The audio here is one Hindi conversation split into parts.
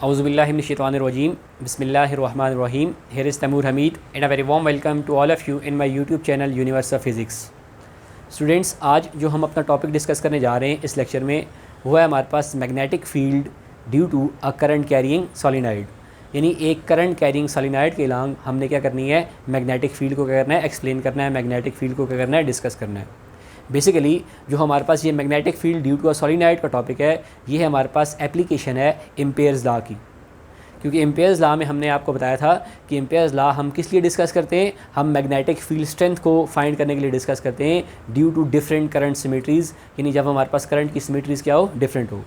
Auzubillahiminash-shaytanir-rajim. Bismillahir-Rahmanir-Rahim. Here is Taimur Hamid and a very warm welcome to all of you in my YouTube channel Universe of Physics. Students, आज जो हम अपना टॉपिक डिस्कस करने जा रहे हैं इस लेक्चर में वो है हमारे पास magnetic field due to a current carrying solenoid. यानी एक करंट कैरिंग सोलिनॉइड के अलांग हमने क्या करनी है, मैग्नेटिक फील्ड को क्या करना है, एक्सप्लेन करना है, मैग्नेटिक फील्ड को क्या करना है, डिस्कस करना है। बेसिकली जो हमारे पास ये magnetic field due to a solenoid का टॉपिक है, ये है हमारे पास एप्लीकेशन है एम्पेयर्स लॉ की। क्योंकि एम्पेयर्स लॉ में हमने आपको बताया था कि एम्पेयर्स लॉ हम किस लिए डिस्कस करते हैं, हम मैग्नेटिक फील्ड स्ट्रेंथ को फाइंड करने के लिए डिस्कस करते हैं ड्यू टू डिफरेंट करंट सिमेट्रीज़। यानी जब हमारे पास करंट की सिमेट्रीज़ क्या हो, डिफरेंट हो।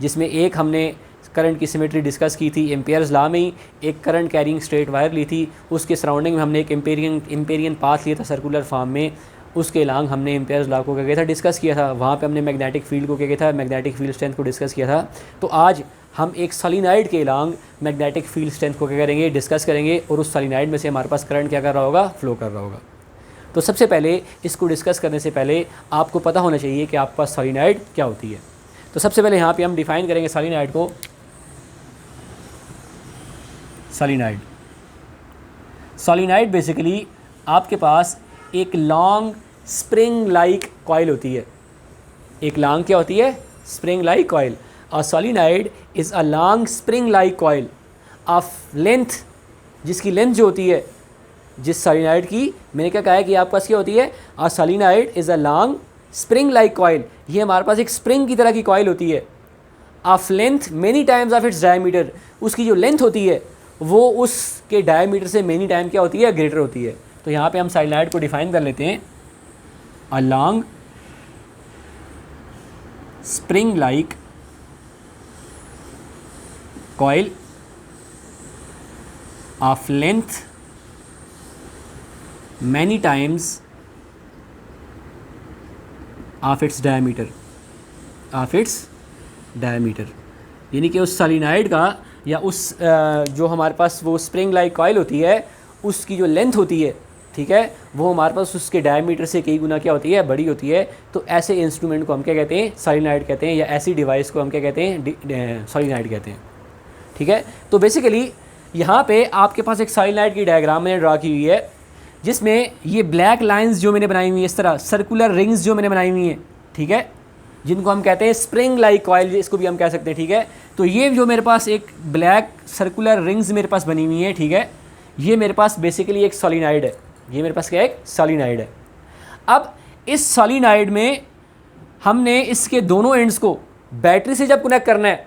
जिसमें एक हमने करंट की सिमेट्री डिस्कस की थी एम्पेयर्स लॉ में ही, एक करंट कैरिंग स्ट्रेट वायर ली थी, उसके सराउंडिंग में हमने एक एम्पेरियन पाथ लिया था सर्कुलर फॉर्म में। उसके अलांग हमने एम्पेयर्स लॉ को क्या किया था, डिस्कस किया था। वहाँ पे हमने मैग्नेटिक फील्ड को क्या किया था, मैग्नेटिक फील्ड स्ट्रेंथ को डिस्कस किया था। तो आज हम एक सोलिनॉइड के अलांग मैग्नेटिक फील्ड स्ट्रेंथ को क्या करेंगे, डिस्कस करेंगे, और उस सोलिनॉइड में से हमारे पास करंट क्या कर रहा होगा, फ्लो कर रहा होगा। तो सबसे पहले इसको डिस्कस करने से पहले आपको पता होना चाहिए कि आपके पास सोलिनॉइड क्या होती है। तो सबसे पहले यहाँ पर हम डिफ़ाइन करेंगे सोलिनॉइड को। सोलिनॉइड बेसिकली आपके पास एक लॉन्ग स्प्रिंग लाइक कॉइल होती है। एक लॉन्ग क्या होती है, spring like coil. A solenoid is a long spring like coil of length, जिसकी लेंथ जो होती है जिस सोलिनॉइड की, मैंने क्या कहा है कि आपके पास क्या होती है, a solenoid is a long spring like coil. ये हमारे पास एक स्प्रिंग की तरह की कॉइल होती है। Of length many times of its diameter, उसकी जो लेंथ होती है वो उसके डायमीटर से मेनी टाइम क्या होती है, ग्रेटर होती है। तो यहाँ पे हम सोलिनॉइड को डिफाइन कर लेते हैं, अ long spring like coil of length many times of its diameter, यानी कि उस सोलिनॉइड का या उस जो हमारे पास वो स्प्रिंग लाइक कॉइल होती है उसकी जो लेंथ होती है, ठीक है, वो हमारे पास उसके डायमीटर से कई गुना क्या होती है, बड़ी होती है। तो ऐसे इंस्ट्रूमेंट को हम क्या कहते हैं, सोलिनॉइड कहते हैं, या ऐसी डिवाइस को हम क्या कहते हैं, सोलिनॉइड कहते हैं। ठीक है, तो बेसिकली यहाँ पे आपके पास एक सोलिनॉइड की डायग्राम मैंने ड्रा की हुई है, जिसमें ये ब्लैक लाइंस जो मैंने बनाई हुई है, इस तरह सर्कुलर रिंग्स जो मैंने बनाई हुई हैं, ठीक है, जिनको हम कहते हैं स्प्रिंग लाइक कॉइल, इसको भी हम कह सकते हैं। ठीक है, तो ये जो मेरे पास एक ब्लैक सर्कुलर रिंग्स मेरे पास बनी हुई है, ठीक है, ये मेरे पास बेसिकली एक सोलिनॉइड है। ये मेरे पास क्या है, एक सोलिनॉइड है। अब इस सोलिनॉइड में हमने इसके दोनों एंड्स को बैटरी से जब कनेक्ट करना है,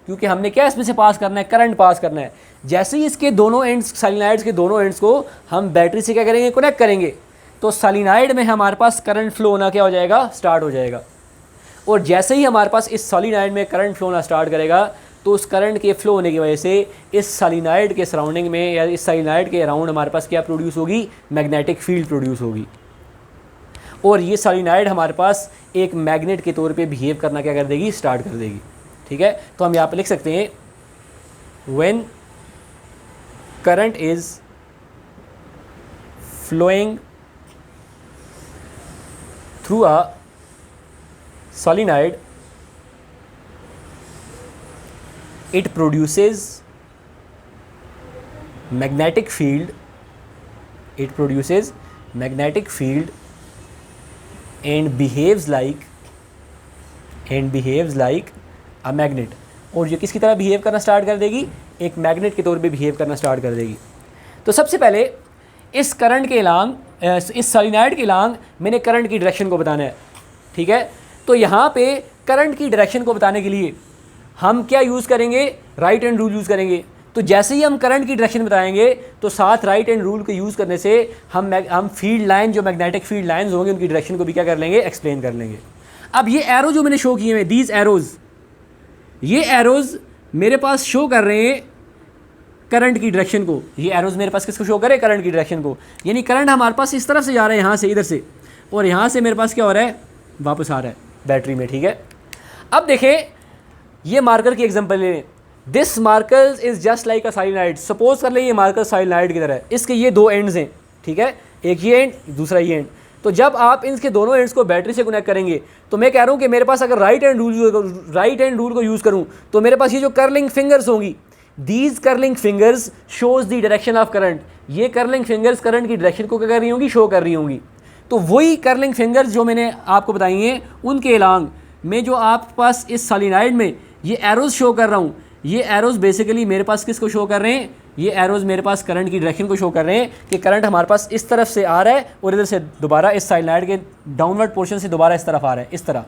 क्योंकि हमने क्या इसमें से पास करना है, करंट पास करना है। जैसे ही इसके दोनों एंड्स, सोलिनॉइड्स के दोनों एंड्स को हम बैटरी से क्या करेंगे, कनेक्ट करेंगे, तो सोलिनॉइड में हमारे पास करंट फ्लो होना क्या हो जाएगा, स्टार्ट हो जाएगा। और जैसे ही हमारे पास इस सोलिनॉइड में करंट फ्लो होना स्टार्ट करेगा, तो उस करंट के फ्लो होने की वजह से इस सोलिनॉइड के सराउंडिंग में या इस सोलिनॉइड के अराउंड हमारे पास क्या प्रोड्यूस होगी, मैग्नेटिक फील्ड प्रोड्यूस होगी। और ये सोलिनॉइड हमारे पास एक मैग्नेट के तौर पे बिहेव करना क्या कर देगी, स्टार्ट कर देगी। ठीक है, तो हम यहाँ पे लिख सकते हैं, when current is flowing through a solenoid, it produces magnetic field, and behaves like a magnet। और ये किसकी तरह बिहेव करना स्टार्ट कर देगी, एक मैग्नेट के तौर पे बिहेव करना स्टार्ट कर देगी। तो सबसे पहले इस करंट के अलांग, इस सोलिनॉइड के अलांग मैंने करंट की डायरेक्शन को बताना है। ठीक है, तो यहाँ पे करंट की डायरेक्शन को बताने के लिए हम क्या यूज़ करेंगे, राइट हैंड रूल यूज़ करेंगे। तो जैसे ही हम करंट की डायरेक्शन बताएंगे, तो साथ राइट हैंड रूल को यूज़ करने से हम फील्ड लाइन, जो मैग्नेटिक फील्ड लाइंस होंगे, उनकी डायरेक्शन को भी क्या कर लेंगे, एक्सप्लेन कर लेंगे। अब ये एरो जो मैंने शो किए हैं, दीज एरोज़, ये एरोज़ मेरे पास शो कर रहे हैं करंट की डायरेक्शन को। ये एरोज़ मेरे पास किसको शो करे, करंट की डायरेक्शन को। यानी करंट हमारे पास इस तरफ से जा रहा है, यहाँ से, इधर से, और यहाँ से मेरे पास क्या हो रहा है, वापस आ रहा है बैटरी में। ठीक है, अब देखें, ये मार्कर की एग्जांपल लें। This marker is just like a solenoid. Suppose कर ले ये मार्कर सोलिनॉइड की तरह है, इसके ये दो एंड्स हैं, ठीक है, एक ये एंड, दूसरा ये एंड। तो जब आप इनके दोनों एंड्स को बैटरी से कनेक्ट करेंगे, तो मैं कह रहा हूँ कि मेरे पास अगर राइट हैंड रूल को यूज़ करूँ, तो मेरे पास ये जो कर्लिंग फिंगर्स होंगी, these curling fingers shows the direction of current, ये कर्लिंग फिंगर्स करंट की डायरेक्शन को क्या कर रही होंगी, शो कर रही होंगी। तो वही कर्लिंग फिंगर्स जो मैंने आपको बताई हैं उनके अलांग में जो आपके पास इस सोलेनॉइड में ये एरोज शो कर रहा हूँ, ये एरोज बेसिकली मेरे पास किसको शो कर रहे हैं, ये एरोज मेरे पास करंट की डायरेक्शन को शो कर रहे हैं कि करंट हमारे पास इस तरफ से आ रहा है और इधर से दोबारा इस सोलेनॉइड के डाउनवर्ड पोर्शन से दोबारा इस तरफ आ रहा है, इस तरह,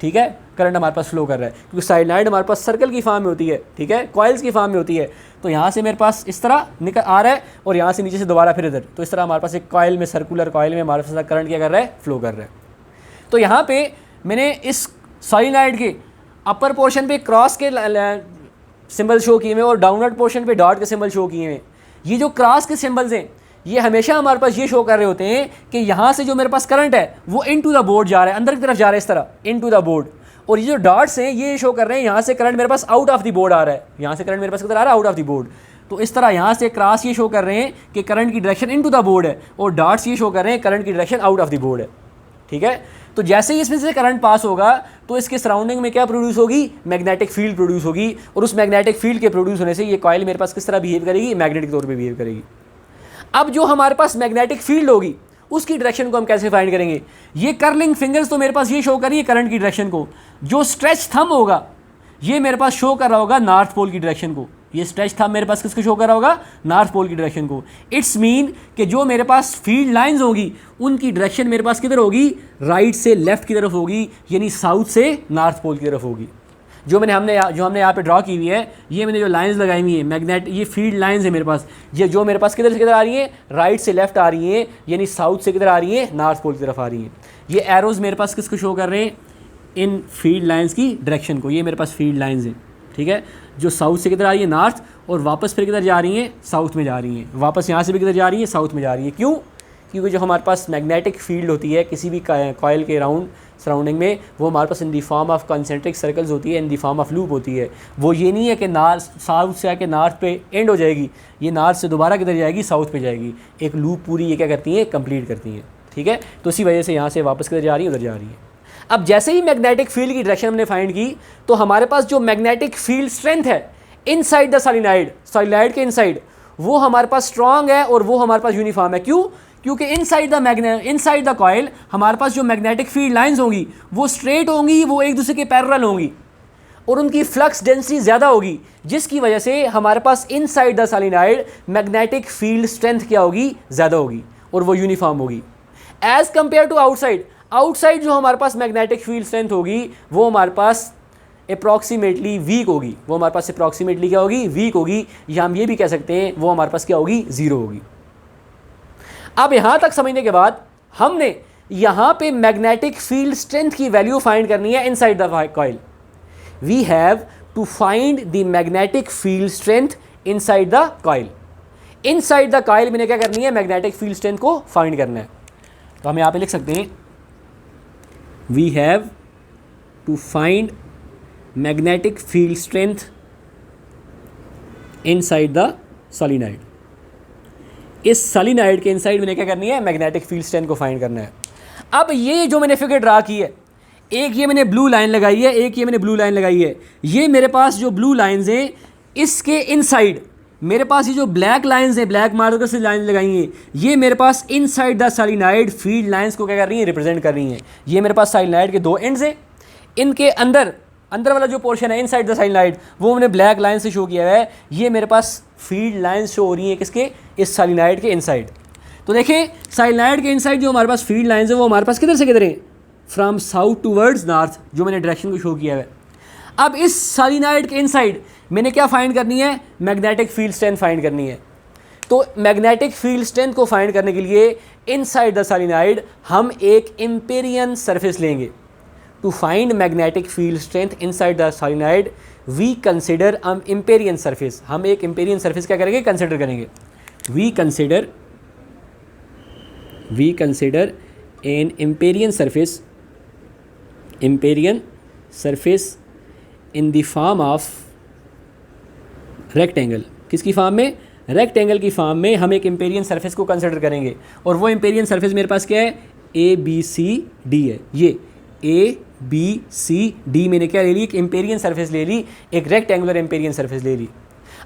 ठीक है, करंट हमारे पास फ्लो कर रहा है। क्योंकि सोलेनॉइड हमारे पास सर्कल की फॉर्म में होती है, ठीक है, कॉइल्स की फॉर्म में होती है। तो यहाँ से मेरे पास इस तरह निकल आ रहा है और यहाँ से नीचे से दोबारा फिर इधर, तो इस तरह हमारे पास एक कॉइल में, सर्कुलर कॉइल में हमारे पास करंट क्या कर रहा है, फ्लो कर रहा है। तो यहाँ पे मैंने इस सोलेनॉइड के अपर पोर्शन पे क्रॉस के सिंबल शो किए हुए और डाउनवर्ड पोर्शन पे डॉट के सिंबल शो किए हुए। ये जो क्रॉस के सिंबल्स हैं ये हमेशा हमारे पास ये शो कर रहे होते हैं कि यहाँ से जो मेरे पास करंट है वो इन टू द बोर्ड जा रहा है, अंदर की तरफ जा रहा है, इस तरह इन टू द बोर्ड। और ये जो डॉट्स हैं ये शो कर रहे हैं यहाँ से करंट मेरे पास आउट ऑफ द बोर्ड आ रहा है, यहाँ से करंट मेरे पास किधर आ रहा है, आउट ऑफ द बोर्ड। तो इस तरह यहाँ से क्रॉस ये शो कर रहे हैं कि करंट की direction into the board है और डॉट्स ये शो कर रहे हैं करंट की direction out of the board है, ठीक है। तो जैसे ही इसमें से करंट पास होगा तो इसके सराउंडिंग में क्या प्रोड्यूस होगी, मैग्नेटिक फील्ड प्रोड्यूस होगी और उस मैग्नेटिक फील्ड के प्रोड्यूस होने से ये कॉइल मेरे पास किस तरह बिहेव करेगी, मैग्नेटिक तौर पे बिहेव करेगी। अब जो हमारे पास मैग्नेटिक फील्ड होगी उसकी डायरेक्शन को हम कैसे फाइंड करेंगे, ये कर्लिंग फिंगर्स तो मेरे पास ये शो करिए करंट की डायरेक्शन को, जो स्ट्रेच थंब होगा ये मेरे पास शो कर रहा होगा नॉर्थ पोल की डायरेक्शन को, ये स्ट्रेच थंब मेरे पास किसको शो कर रहा होगा, नॉर्थ पोल की डायरेक्शन को। इट्स मीन कि जो मेरे पास फील्ड लाइंस होगी उनकी डायरेक्शन मेरे पास किधर होगी, राइट से लेफ्ट की तरफ होगी, यानी साउथ से नॉर्थ पोल की तरफ होगी। जो हमने यहाँ पे ड्रॉ की हुई है, ये मैंने जो लाइंस लगाई हुई है मैग्नेट, ये फील्ड लाइंस है मेरे पास, ये जो मेरे पास किधर से किधर आ रही है, राइट से लेफ्ट आ रही है, यानी साउथ से किधर आ रही है, नॉर्थ पोल की तरफ आ रही है। ये एरोज मेरे पास किसको शो कर रहे हैं, इन फील्ड लाइंस की डायरेक्शन को। ये मेरे पास फील्ड लाइंस हैं, ठीक है, जो साउथ से किधर आ रही है, नॉर्थ, और वापस फिर किधर जा रही हैं, साउथ में जा रही हैं, वापस यहाँ से भी किधर जा रही है, साउथ में जा रही है। क्यों, क्योंकि जो हमारे पास मैग्नेटिक फील्ड होती है किसी भी कॉइल के सराउंडिंग में, वो हमारे पास in the form of concentric circles होती है, in the form of loop होती है। वो ये नहीं है कि साउथ से आके नॉर्थ पे एंड हो जाएगी, ये नॉर्थ से दोबारा किधर जाएगी, साउथ पे जाएगी। एक लूप पूरी ये क्या करती हैं, कंप्लीट करती हैं, ठीक है। तो इसी वजह से यहाँ से वापस किधर जा रही है, उधर जा रही है। अब जैसे ही मैग्नेटिक फील्ड की डायरेक्शन हमने फाइंड की तो हमारे पास जो मैग्नेटिक फील्ड स्ट्रेंथ है इनसाइड द सोलेनॉइड के इनसाइड, वो हमारे पास स्ट्रॉन्ग है और वो हमारे पास यूनिफॉर्म है। क्यों, क्योंकि इनसाइड द कॉइल हमारे पास जो मैग्नेटिक फील्ड लाइंस होंगी वो स्ट्रेट होंगी, वो एक दूसरे के पैरेलल होंगी और उनकी फ्लक्स डेंसिटी ज़्यादा होगी, जिसकी वजह से हमारे पास inside the solenoid magnetic field strength क्या होगी, ज़्यादा होगी और वो यूनिफॉर्म होगी एज़ कम्पेयर टू आउटसाइड जो हमारे पास मैग्नेटिक फील्ड स्ट्रेंथ होगी वो हमारे पास अप्रॉक्सीमेटली वीक होगी, वो हमारे पास अप्रॉक्सीमेटली क्या होगी, वीक होगी, या हम ये भी कह सकते हैं वो हमारे पास क्या होगी, ज़ीरो होगी। अब यहाँ तक समझने के बाद हमने यहाँ पे मैग्नेटिक फील्ड स्ट्रेंथ की वैल्यू फाइंड करनी है inside the coil. We have to find the magnetic field strength inside the coil. Inside the coil मैंने क्या करनी है, मैग्नेटिक फील्ड स्ट्रेंथ को फाइंड करना है। तो हम यहाँ पे लिख सकते हैं we have to find magnetic field strength inside the solenoid. इस सोलेनॉइड के इनसाइड मैंने क्या करनी है, मैग्नेटिक फील्ड स्ट्रेंथ को फाइंड करना है। अब ये जो मैंने फिगर ड्रा की है, एक ये मैंने ब्लू लाइन लगाई है, एक ये मैंने ब्लू लाइन लगाई है, ये मेरे पास जो ब्लू लाइंस हैं इसके इनसाइड मेरे पास ये जो ब्लैक लाइंस हैं, ब्लैक मार्कर से लाइन लगाई हैं, ये मेरे पास inside the solenoid field lines को क्या कर रही हैं, रिप्रेजेंट कर रही हैं। ये मेरे पास सोलेनॉइड के दो एंड्स हैं, इनके अंदर वाला जो पोर्शन है इनसाइड द सोलेनॉइड वो मैंने ब्लैक लाइन से शो किया हुआ है। ये मेरे पास फील्ड लाइंस शो हो रही हैं किसके, इस सोलेनॉइड के इनसाइड। तो देखें सोलेनॉइड के इनसाइड जो हमारे पास फील्ड लाइंस है वो हमारे पास किधर से किधर है, फ्रॉम साउथ टूवर्ड्स नॉर्थ, जो मैंने डायरेक्शन को शो किया है। अब इस सोलेनॉइड के इनसाइड मैंने क्या फाइंड करनी है, मैग्नेटिक फील्ड स्ट्रेंथ फाइंड करनी है। तो मैग्नेटिक फील्ड स्ट्रेंथ को फाइंड करने के लिए इनसाइड द सोलेनॉइड हम एक एम्पेरियन सरफेस लेंगे। To find magnetic field strength inside the solenoid we consider Amperian surface. हम एक एम्पेरियन सरफेस क्या करेंगे, कंसिडर करेंगे। We consider an Amperian surface in the form of rectangle. किसकी फॉर्म में, रेक्टेंगल की फॉर्म में हम एक एम्पेरियन सरफेस को कंसिडर करेंगे। और वो एम्पेरियन सरफेस मेरे पास क्या है, ABCD है। ये ABCD मैंने क्या ले ली, एक एम्पेरियन सरफेस ले ली, एक रेक्टेंगुलर एम्पेरियन सरफेस ले ली।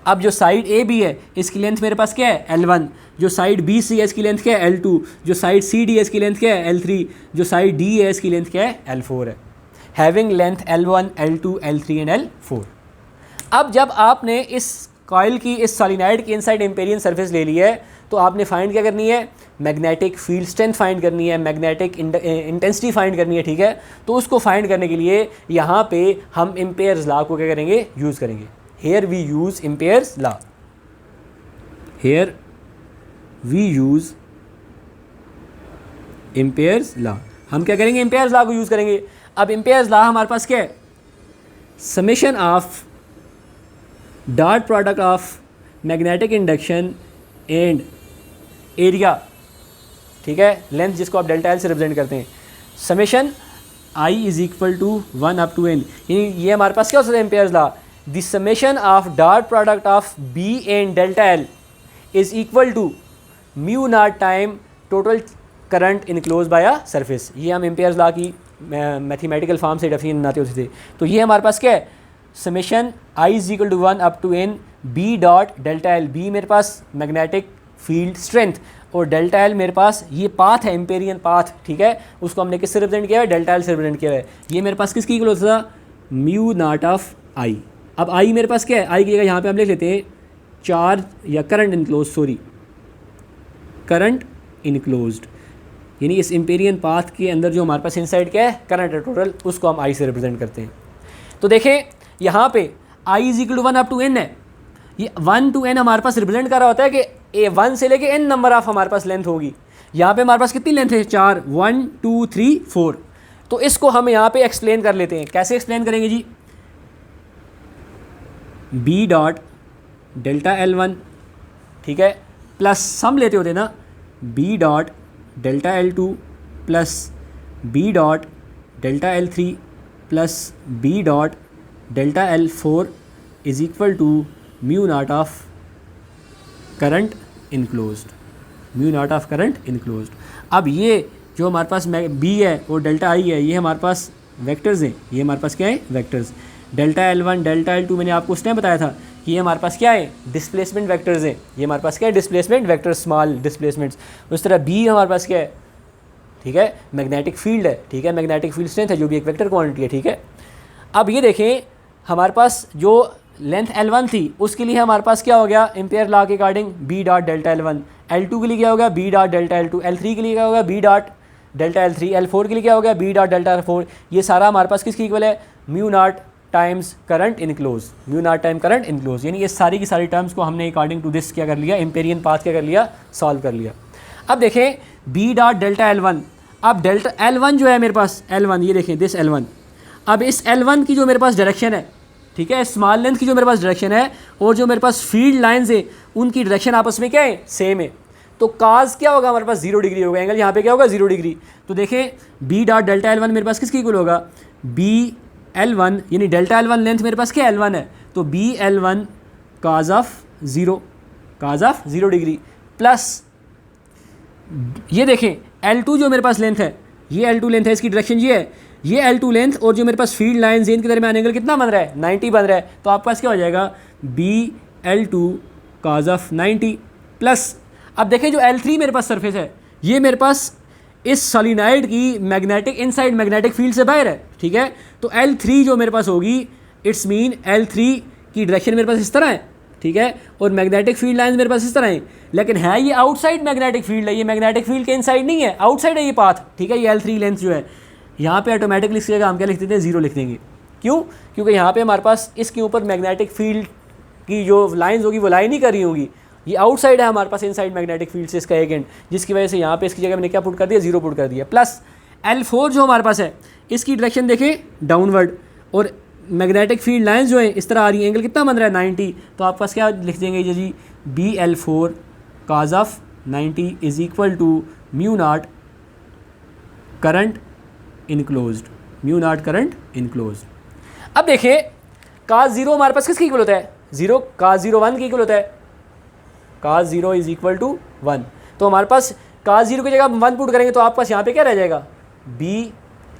अब जो साइड ए बी है इसकी लेंथ मेरे पास क्या है L1, जो साइड बी सी है इसकी लेंथ क्या है L2, जो साइड सी डी है इसकी लेंथ क्या है L3, जो साइड डी है इसकी लेंथ क्या है L4 है, having length L1, L2, L3 and L4। अब जब आपने इस कॉइल की, इस सॉलिनॉइड की इनसाइड एम्पेरियन सरफेस ले ली है तो आपने फाइंड क्या करनी है, मैग्नेटिक फील्ड स्ट्रेंथ फाइंड करनी है, मैग्नेटिक इंटेंसिटी फाइंड करनी है, ठीक है। तो उसको फाइंड करने के लिए यहाँ पे हम एम्पेयर्स लॉ को क्या करेंगे, यूज़ करेंगे। Here we use Ampere's law, here we use Ampere's law. हम क्या करेंगे, एम्पेयर्स लॉ को यूज़ करेंगे। अब एम्पेयर्स लॉ हमारे पास क्या है, summation of dot product of magnetic induction and area, ठीक है, लेंथ जिसको आप डेल्टा एल से रिप्रेजेंट करते हैं, summation i is equal to 1 up to n. यानी ये हमारे पास क्या हो सकता है Ampere's law, the summation of dot product of B and delta L is equal to mu naught time total current enclose by a surface. ये हम एम्पेयर्स लॉ की मैथमेटिकल फॉर्म से डेफिनेशन बनाते होते थे। तो ये हमारे पास क्या है, summation i is equal to 1 up to n B dot delta L. B मेरे पास मैग्नेटिक फील्ड स्ट्रेंथ और डेल्टा एल मेरे पास ये पाथ है, एम्पेरियन पाथ, ठीक है, उसको हमने किससे रिप्रेजेंट किया है, डेल्टा एल से रिप्रेजेंट किया है। ये मेरे पास किसकी इक्वल होता था, म्यू नॉट ऑफ आई। अब आई मेरे पास क्या है, आई की जगह यहाँ पे हम लिख लेते हैं चार्ज या current enclose, sorry current enclosed, यानी इस एम्पेरियन पाथ के अंदर जो हमारे पास इनसाइड क्या है, करंट है टोटल, उसको हम आई से रिप्रेजेंट करते हैं। तो देखें यहाँ पे I is equal to 1 up to n है, ये 1 टू एन हमारे पास रिप्रेजेंट कर रहा होता है कि ए 1 से लेके एन नंबर ऑफ हमारे पास लेंथ होगी। यहाँ पे हमारे पास कितनी लेंथ है, 4, 1 2 3 4। तो इसको हम यहाँ पे एक्सप्लेन कर लेते हैं। कैसे एक्सप्लेन करेंगे जी, बी डॉट डेल्टा L1, ठीक है, प्लस सम लेते होते ना, B dot delta L2 plus B dot delta L3 plus B dot delta L4 is equal to mu naught of current enclosed, mu naught of current enclosed. अब ये जो हमारे पास बी है और डेल्टा आई है, ये हमारे पास वेक्टर्स हैं, ये हमारे पास क्या है, vectors. Delta L1 delta L2 मैंने आपको उस टाइम बताया था कि ये हमारे पास क्या है, डिस्प्लेसमेंट वेक्टर्स हैं। ये हमारे पास क्या है, डिस्प्लेसमेंट वेक्टर्स, स्मॉल डिस्प्लेसमेंट्स। उस तरह बी हमारे पास क्या है, ठीक है, मैग्नेटिक फील्ड है, ठीक है, मैग्नेटिक फील्ड स्ट्रेंथ है, जो भी एक वेक्टर क्वांटिटी है, ठीक है। अब ये देखें हमारे पास जो लेंथ L1 थी उसके लिए हमारे पास क्या हो गया, एम्पेयर लॉ के according B dot delta L1, L2 के लिए क्या होगा, B dot delta L2, L3 के लिए क्या होगा, B dot delta L3, L4 के लिए क्या हो गया, बी डॉट डेल्टा L4। ये सारा हमारे पास किसकी इक्वल है, mu naught times current enclose, mu naught time current enclose. यानी ये सारी की सारी टर्म्स को हमने अकॉर्डिंग टू दिस क्या कर लिया, एम्पेरियन पाथ क्या कर लिया, सॉल्व कर लिया। अब देखें बी डॉट डेल्टा L1, अब डेल्टा L1 जो है मेरे पास, L1 ये देखें दिस L1, अब इस L1 की जो मेरे पास डायरेक्शन है, ठीक है, स्मॉल लेंथ की जो मेरे पास डायरेक्शन है और जो मेरे पास फील्ड लाइंस है उनकी डायरेक्शन आपस में क्या है, सेम है। तो काज क्या होगा, हमारे पास 0 डिग्री होगा, एंगल यहाँ पे क्या होगा, 0 डिग्री। तो देखें बी डॉट डेल्टा L1 मेरे पास किसकी इक्वल होगा, बी L1, यानी डेल्टा L1 लेंथ मेरे पास क्या L1 है, तो B L1 cos of 0, cos of 0 degree, plus ये देखें L2 जो मेरे पास लेंथ है, ये L2 लेंथ है, इसकी डायरेक्शन ये है, ये L2 लेंथ और जो मेरे पास फील्ड लाइंस हैं इनके दरमियान एंगल कितना बन रहा है, 90 बन रहा है। तो आपके पास क्या हो जाएगा, B L2 cause of 90 plus, अब देखें जो L3 मेरे पास सरफेस है, ये मेरे पास इस सॉलिनॉइड की मैग्नेटिक इनसाइड मैग्नेटिक फील्ड से बाहर है, ठीक है। तो L3 जो मेरे पास होगी, इट्स मीन L3 की डायरेक्शन मेरे पास इस तरह है, ठीक है, और मैग्नेटिक फील्ड लाइंस मेरे पास इस तरह है, लेकिन है ये आउटसाइड मैग्नेटिक फील्ड है, ये मैग्नेटिक फील्ड के इनसाइड नहीं है, आउटसाइड है ये पाथ, ठीक है। ये L3 लेंथ जो है, यहाँ पे ऑटोमेटिकली इसकी जगह हम क्या लिख देते हैं, 0 लिख देंगे। क्यों, क्योंकि यहाँ पे हमारे पास इसके ऊपर मैग्नेटिक फील्ड की जो लाइंस होगी वो लाइन नहीं कर रही होगी, ये आउटसाइड है हमारे पास इनसाइड मैग्नेटिक फील्ड से इसका एक एंड, जिसकी वजह से यहाँ पे इसकी जगह मैंने क्या पुट कर दिया, 0 पुट कर दिया। प्लस L4 जो हमारे पास है, इसकी डायरेक्शन देखें डाउनवर्ड और मैग्नेटिक फील्ड लाइंस जो हैं इस तरह आ रही हैं, एंगल कितना बन रहा है, 90। तो आपके पास क्या लिख देंगे जी, B L4 cos of 90 is equal to mu naught current enclosed, mu naught current enclosed. अब देखिए काज 0 हमारे पास किसकी इक्वल होता है, 0, काज 0 1 की इक्वल होता है, काज 0 इज इक्वल टू 1। तो हमारे पास काज 0 की जगह 1 पुट करेंगे तो आपके पास यहाँ पे क्या रह जाएगा, बी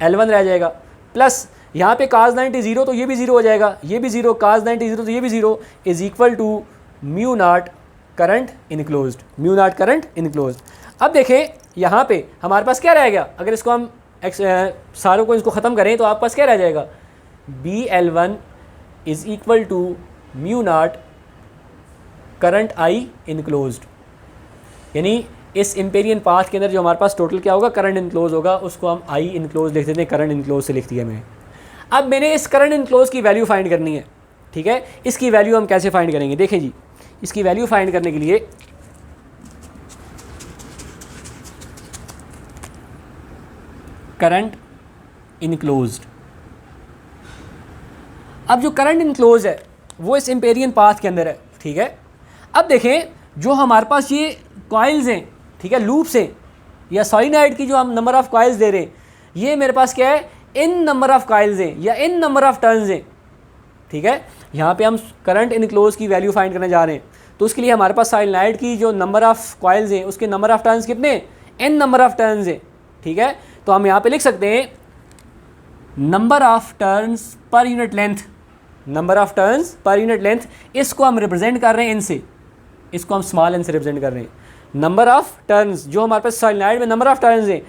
L1 रह जाएगा, प्लस यहाँ पे cos 90 0 तो ये भी 0 हो जाएगा, ये भी 0, cos 90 0 तो ये भी 0 is equal to mu naught current enclosed, mu naught current enclosed. अब देखें यहाँ पे हमारे पास क्या रह गया, अगर इसको हम सारों को इसको ख़त्म करें तो आपके पास क्या रह जाएगा, BL1 is equal to mu naught current i enclosed, यानी इस एम्पेरियन पाथ के अंदर जो हमारे पास टोटल क्या होगा, करंट इनक्लोज होगा, उसको हम आई इनक्लोज लिख देते हैं, करंट इनक्लोज से लिख दिया मैंने। अब मैंने इस करंट इनक्लोज की वैल्यू फाइंड करनी है, ठीक है। इसकी वैल्यू हम कैसे फाइंड करेंगे, देखें जी, इसकी वैल्यू फाइंड करने के लिए करंट इनक्लोज्ड, अब जो करंट इनक्लोज है वो इस एम्पेरियन पाथ के अंदर है, ठीक है। अब देखें जो हमारे पास ये कॉइल्स हैं, ठीक है, लूप्स हैं या सॉलिनॉइड की जो हम नंबर ऑफ कॉइल्स दे रहे हैं, ये मेरे पास क्या है, इन नंबर ऑफ कॉइल्स हैं या इन नंबर ऑफ टर्न्स हैं, ठीक है। यहाँ पे हम करंट इनक्लोज की वैल्यू फाइंड करने जा रहे हैं, तो उसके लिए हमारे पास सॉलिनॉइड की जो नंबर ऑफ कॉइल्स हैं उसके नंबर ऑफ टर्न्स कितने, एन नंबर ऑफ टर्न्स हैं, ठीक है। तो हम यहाँ पे लिख सकते हैं number of turns per unit length, number of turns per unit length, इसको हम रिप्रेजेंट कर रहे हैं एन से, इसको हम स्मॉल एन से रिप्रेजेंट कर रहे हैं। नंबर ऑफ टर्न्स जो हमारे पास सॉलिनॉइड में नंबर ऑफ टर्न्स हैं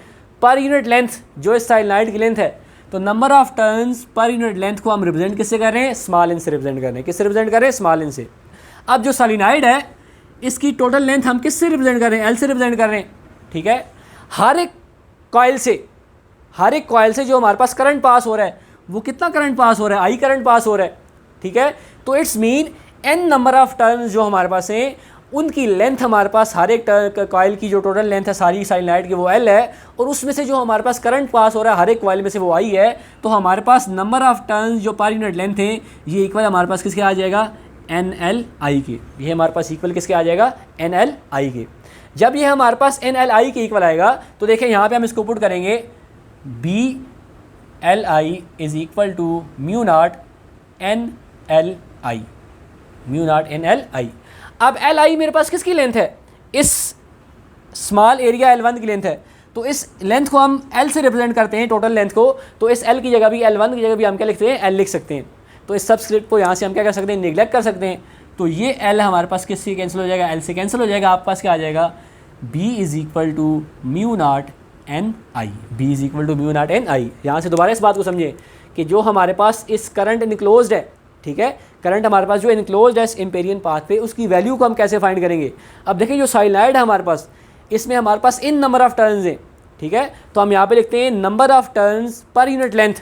पर यूनिट लेंथ, जो इस सॉलिनॉइड की लेंथ है, तो number of turns per unit length को हम रिप्रेजेंट किससे कर रहे हैं, स्मॉल एन से रिप्रेजेंट कर रहे हैं, किससे रिप्रेजेंट कर रहे हैं, स्मॉल एन से। अब जो सॉलिनॉइड है इसकी टोटल लेंथ हम किससे रिप्रेजेंट कर रहे हैं, एल से रिप्रेजेंट कर रहे हैं, ठीक है। हर एक कॉइल से जो हमारे पास करंट पास हो रहा है वो कितना करंट पास हो रहा है, आई करंट पास हो रहा है, ठीक है। तो it's mean n number of turns जो हमारे पास हैं उनकी लेंथ हमारे पास, हर एक कॉइल की जो टोटल लेंथ है सारी सॉलिनॉइड की वो एल है, और उसमें से जो हमारे पास करंट पास हो रहा है हर एक कॉइल में से वो आई है। तो हमारे पास नंबर ऑफ टर्न्स जो पर यूनिट लेंथ है ये इक्वल हमारे पास किसके आ जाएगा, एन एल आई के, ये हमारे पास इक्वल किसके आ जाएगा, एन एल आई के। जब ये हमारे पास एन एल आई के इक्वल आएगा तो देखें यहाँ पे हम इसको पुट करेंगे, B L i is equal to mu naught n L i, mu naught n L i. अब एल आई मेरे पास किसकी लेंथ है, इस स्मॉल एरिया L1 की लेंथ है, तो इस लेंथ को हम L से रिप्रेजेंट करते हैं, टोटल लेंथ को, तो इस L की जगह भी L1 की जगह भी हम क्या लिखते हैं, L लिख सकते हैं। तो इस सबस्क्रिप्ट को यहाँ से हम क्या कर सकते हैं, निगलेक्ट कर सकते हैं। तो ये L हमारे पास किससे कैंसिल हो जाएगा, L से कैंसिल हो जाएगा। आपके पास क्या आ जाएगा, B is equal to mu naught n I, B is equal to mu naught n I. यहाँ से दोबारा इस बात को समझें कि जो हमारे पास इस करंट इनक्लोज्ड है, ठीक है, करंट हमारे पास जो इनक्लोज्ड है इस एम्पेरियन पाथ पे, उसकी वैल्यू को हम कैसे फाइंड करेंगे। अब देखिए जो सॉलिनॉइड है हमारे पास, इसमें हमारे पास इन नंबर ऑफ टर्न्स हैं, ठीक है। तो हम यहाँ पे लिखते हैं number of turns per unit length,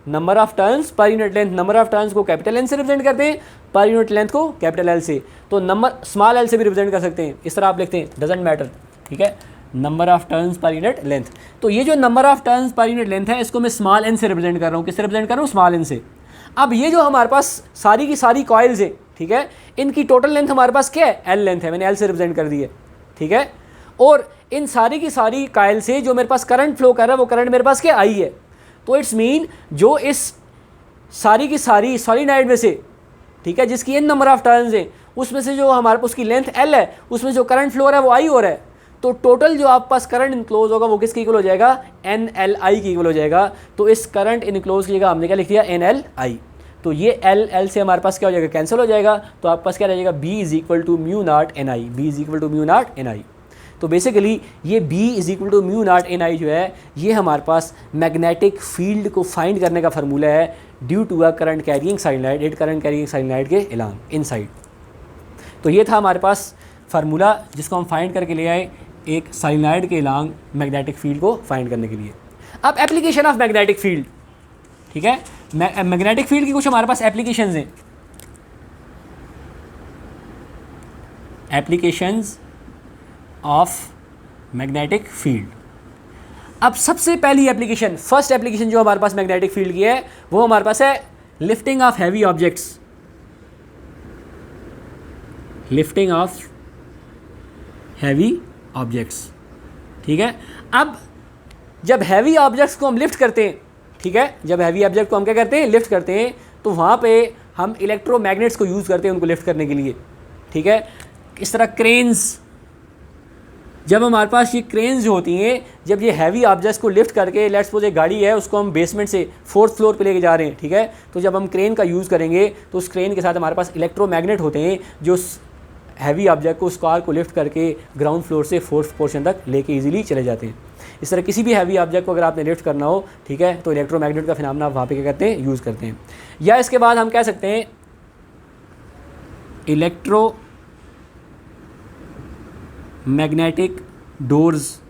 number of turns per unit length, number of turns को कैपिटल एन से रिप्रेजेंट करते हैं, पर यूनिट लेंथ को कैपिटल एल से, तो नंबर स्मॉल एल से भी रिप्रेजेंट कर सकते हैं, इस तरह आप लिखते हैं, डजेंट मैटर, ठीक है, number of turns per unit length. तो ये जो number of turns per unit length है इसको मैं स्मॉल एन से रिप्रेजेंट कर रहा हूँ, किससे रिप्रेजेंट कर रहा हूँ, स्मॉल एन से। अब ये जो हमारे पास सारी की सारी कॉइल्स है, ठीक है, इनकी टोटल लेंथ हमारे पास क्या है, एल लेंथ है, मैंने एल से रिप्रेजेंट कर दी है, ठीक है। और इन सारी की सारी कॉइल से जो मेरे पास करंट फ्लो कर रहा है वो करंट मेरे पास क्या आई है। तो इट्स मीन जो इस सारी की सारी सॉलिनॉइड में से, ठीक है, जिसकी एन नंबर ऑफ टर्न्स है, उसमें से जो हमारे पास उसकी लेंथ एल है, उसमें जो करंट फ्लो हो रहा है वो आई हो रहा है। तो टोटल जो आपके पास करंट इनक्लोज होगा वो किसके इक्वल हो जाएगा, एन एल आई की इक्वल हो जाएगा। तो इस करंट इनक्लोज की जगह हमने क्या लिख दिया, एन एल आई। तो ये एल एल से हमारे पास क्या हो जाएगा, कैंसिल हो जाएगा। तो आपके पास क्या रह जाएगा, B is equal to mu naught n I, B is equal to mu naught n I. तो बेसिकली ये B is equal to mu naught n I जो है ये हमारे पास मैग्नेटिक फील्ड को फाइंड करने का फार्मूला है due to a current carrying solenoid, it current carrying solenoid के अलोंग इनसाइड। तो ये था हमारे पास फार्मूला जिसको हम फाइंड करके ले आए एक सॉलिनॉइड के अलोंग मैग्नेटिक फील्ड को फाइंड करने के लिए। अब एप्लीकेशन ऑफ मैग्नेटिक फील्ड, ठीक है, मैग्नेटिक फील्ड की कुछ हमारे पास एप्लीकेशंस हैं। Applications of magnetic field. अब सबसे पहली एप्लीकेशन, फर्स्ट एप्लीकेशन जो हमारे पास मैग्नेटिक फील्ड की है वो हमारे पास है lifting of heavy objects, lifting of heavy objects, ठीक है। अब जब हैवी ऑब्जेक्ट्स को हम लिफ्ट करते हैं, ठीक है, जब हैवी ऑब्जेक्ट को हम क्या करते हैं, लिफ्ट करते हैं, तो वहाँ पे हम इलेक्ट्रोमैग्नेट्स को यूज़ करते हैं उनको लिफ्ट करने के लिए, ठीक है। इस तरह क्रेन्स, जब हमारे पास ये क्रेन्स जो होती हैं, जब ये हैवी ऑब्जेक्ट्स को लिफ्ट करके, लेट्स सपोज एक गाड़ी है उसको हम बेसमेंट से 4th फ्लोर पे लेके जा रहे हैं, ठीक है, तो जब हम क्रेन का यूज़ करेंगे तो उस क्रेन के साथ हमारे पास इलेक्ट्रोमैग्नेट होते हैं जो हैवी ऑब्जेक्ट को, उस कार को लिफ्ट करके ग्राउंड फ्लोर से 4th पोर्शन तक लेके ईजिली चले जाते हैं। इस तरह किसी भी हैवी ऑब्जेक्ट को अगर आपने लिफ्ट करना हो, ठीक है, तो इलेक्ट्रोमैग्नेट का फिनोमेना आप वहाँ पे क्या करते हैं, यूज़ करते हैं। या इसके बाद हम कह सकते हैं इलेक्ट्रोमैग्नेटिक डोर्स,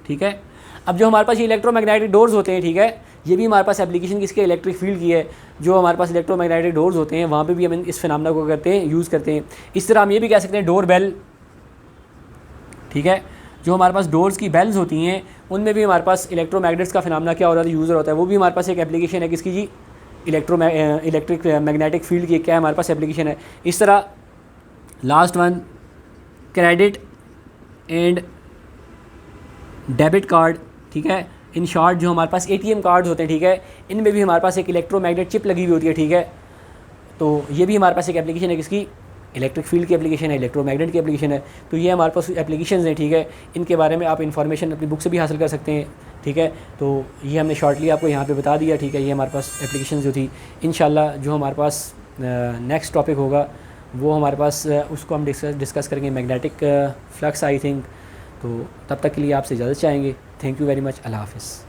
ठीक है। अब जो हमारे पास ये इलेक्ट्रोमैग्नेटिक डोर्स होते हैं, ठीक है, ये भी हमारे पास एप्लीकेशन किसके, इलेक्ट्रिक फील्ड की है। जो हमारे पास इलेक्ट्रोमैग्नेटिक डोर्स होते हैं वहाँ पे भी हम इस फिनोमेना को करते हैं, यूज़ करते हैं। इस तरह हम ये भी कह सकते हैं डोर बेल, ठीक है, जो हमारे पास डोर्स की बेल्स होती हैं उनमें भी हमारे पास इलेक्ट्रोमैग्नेट्स का फिनोमेना क्या हो रहा है, यूज़र होता है। वो भी हमारे पास एक एप्लीकेशन है किसकी जी, इलेक्ट्रिक मैग्नेटिक फील्ड की क्या हमारे पास एप्लीकेशन है। इस तरह last one credit and debit card, ठीक है, इन शॉर्ट जो हमारे पास एटीएम कार्ड्स होते हैं, ठीक है, इनमें भी हमारे पास एक इलेक्ट्रोमैग्नेट चिप लगी हुई होती है, ठीक है। तो ये भी हमारे पास एक एप्लीकेशन है किसकी, इलेक्ट्रिक फील्ड की एप्लीकेशन है, इलेक्ट्रोमैग्नेट की एप्लीकेशन है। तो ये हमारे पास एप्लीकेशंस हैं, ठीक है, इनके बारे में आप इन्फॉर्मेशन अपनी बुक से भी हासिल कर सकते हैं, ठीक है। तो ये हमने शॉर्टली आपको यहाँ पे बता दिया, ठीक है। ये हमारे पास एप्लीकेशंस जो थी, इंशाल्लाह जो हमारे पास नेक्स्ट टॉपिक होगा वो हमारे पास उसको हम डिस्कस करेंगे मैग्नेटिक फ्लक्स, आई थिंक। तो तब तक के लिए आपसे इजाज़त चाहेंगे। थैंक यू वेरी मच, अल्लाह हाफ़िज़।